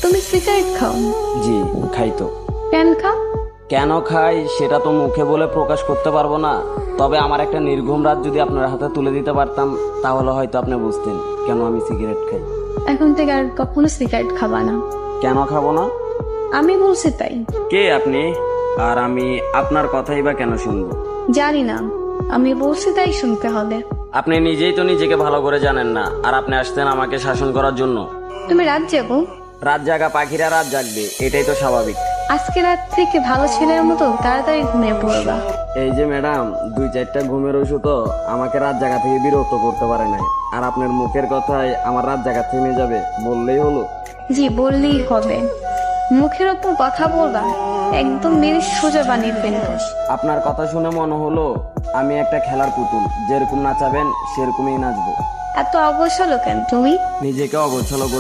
তুমি সিগারেট খাও? জি খাই তো। কেন খাও? কেন খাই সেটা তো মুখে বলে প্রকাশ করতে পারবো না, তবে আমার একটা নির্ঘুম রাত যদি আপনার হাতে তুলে দিতে পারতাম তাহলে হয়তো আপনি বুঝতেন কেন আমি সিগারেট খাই। এখন থেকে আর কখনো সিগারেট খাবা না। কেন খাবো না? আমি বলছি তাই। কে আপনি? আর আমি আপনার কথাই বা কেন শুনবো? জানি না, আমি বলছি তাই শুনতে হবে। আপনি নিজেই তো নিজেকে ভালো করে জানেন না, আর আপনি আসতেন আমাকে শাসন করার জন্য। তুমি রাত জাগো? রাত জাগা পাখিরা রাত জাগবে, এটাই তো স্বাভাবিক। আজকে রাত থেকে ভালো ছেলের মতো তাড়াতাড়ি ঘুমিয়ে পড়বা। এই যে ম্যাডাম, 2-4টা ঘুমের ওষুধও আমাকে রাত জাগা থেকে বিরক্ত করতে পারে নাই, আর আপনার মুখের কথায় আমার রাত জাগা থেমে যাবে বললেই হলো। জি বললেই হবে। মুখের ওপর কথা বলবা, একদম মেরে সোজা বানিয়ে ফেলবো। আপনার কথা শুনে মনে হলো আমি একটা খেলার পুতুল, যেরকম নাচাবেন সেরকমই নাচবো। এত অবসর কেন তুমি? নিজেকে অগোছালো